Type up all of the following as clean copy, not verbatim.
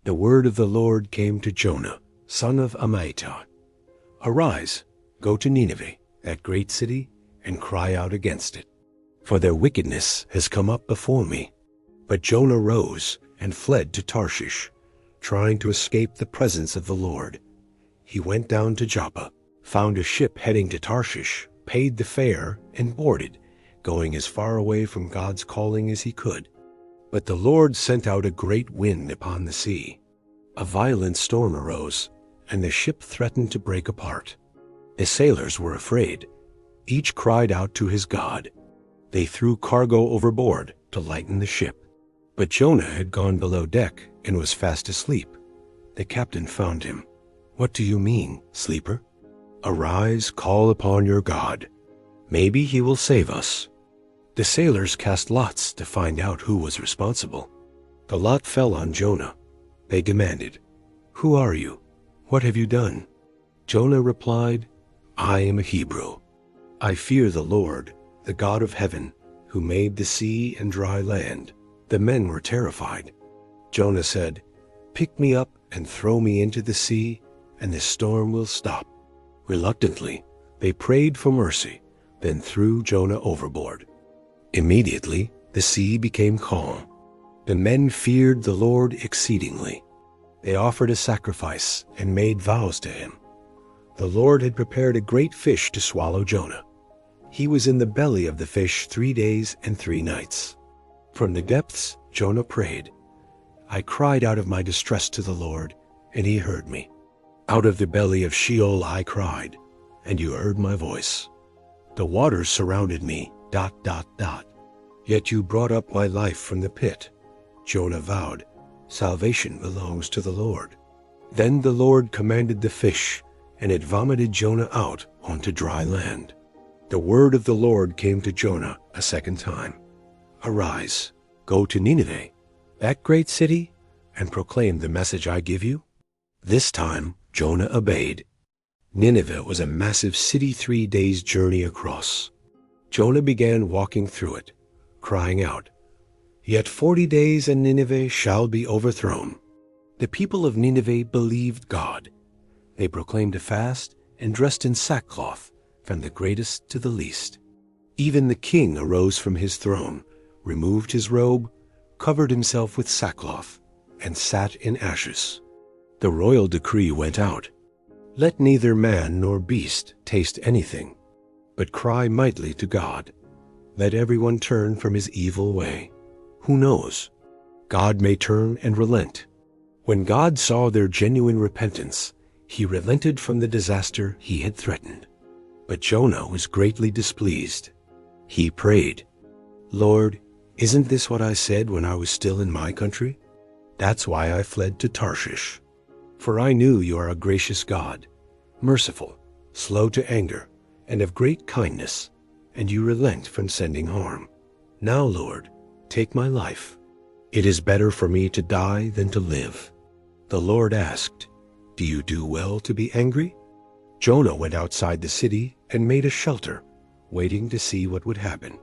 The word of the Lord came to Jonah, son of Amittai. Arise, go to Nineveh, that great city, and cry out against it, for their wickedness has come up before me. But Jonah rose and fled to Tarshish, trying to escape the presence of the Lord. He went down to Joppa, found a ship heading to Tarshish, paid the fare, and boarded, going as far away from God's calling as he could. But the Lord sent out a great wind upon the sea. A violent storm arose, and the ship threatened to break apart. The sailors were afraid. Each cried out to his God. They threw cargo overboard to lighten the ship. But Jonah had gone below deck and was fast asleep. The captain found him. "What do you mean, sleeper? Arise, call upon your God. Maybe he will save us." The sailors cast lots to find out who was responsible. The lot fell on Jonah. They demanded, "Who are you? What have you done?" Jonah replied, "I am a Hebrew. I fear the Lord, the God of heaven, who made the sea and dry land." The men were terrified. Jonah said, "Pick me up and throw me into the sea, and the storm will stop." Reluctantly, they prayed for mercy, then threw Jonah overboard. Immediately, the sea became calm. The men feared the Lord exceedingly. They offered a sacrifice and made vows to him. The Lord had prepared a great fish to swallow Jonah. He was in the belly of the fish 3 days and 3 nights. From the depths, Jonah prayed. "I cried out of my distress to the Lord, and he heard me. Out of the belly of Sheol I cried, and you heard my voice. The waters surrounded me, ... Yet you brought up my life from the pit." Jonah vowed, "Salvation belongs to the Lord." Then the Lord commanded the fish, and it vomited Jonah out onto dry land. The word of the Lord came to Jonah a second time. "Arise, go to Nineveh, that great city, and proclaim the message I give you." This time Jonah obeyed. Nineveh was a massive city 3 days' journey across. Jonah began walking through it, crying out, "Yet 40 days and Nineveh shall be overthrown." The people of Nineveh believed God. They proclaimed a fast and dressed in sackcloth, from the greatest to the least. Even the king arose from his throne, removed his robe, covered himself with sackcloth, and sat in ashes. The royal decree went out, "Let neither man nor beast taste anything, but cry mightily to God. Let everyone turn from his evil way." Who knows? God may turn and relent. When God saw their genuine repentance, he relented from the disaster he had threatened. But Jonah was greatly displeased. He prayed, "Lord, isn't this what I said when I was still in my country? That's why I fled to Tarshish. For I knew you are a gracious God, merciful, slow to anger, and of great kindness, and you relent from sending harm. Now, Lord, take my life. It is better for me to die than to live." The Lord asked, "Do you do well to be angry?" Jonah went outside the city and made a shelter, waiting to see what would happen.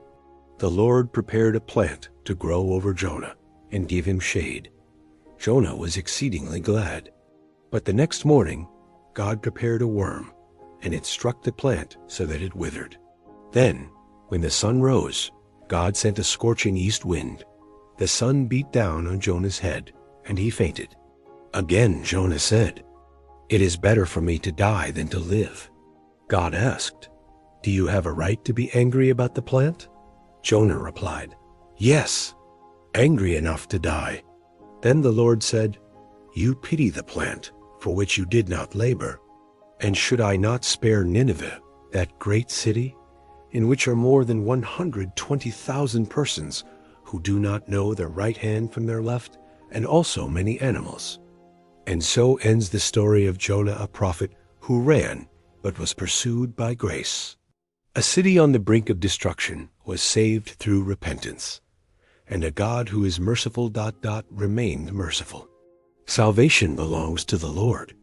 The Lord prepared a plant to grow over Jonah and give him shade. Jonah was exceedingly glad. But the next morning, God prepared a worm, and it struck the plant so that it withered. Then, when the sun rose, God sent a scorching east wind. The sun beat down on Jonah's head, and he fainted. Again Jonah said, "It is better for me to die than to live." God asked, "Do you have a right to be angry about the plant?" Jonah replied, "Yes, angry enough to die." Then the Lord said, "You pity the plant, for which you did not labor. And should I not spare Nineveh, that great city, in which are more than 120,000 persons who do not know their right hand from their left, and also many animals?" And so ends the story of Jonah, a prophet who ran but was pursued by grace. A city on the brink of destruction was saved through repentance, and a God who is merciful ... remained merciful. Salvation belongs to the Lord.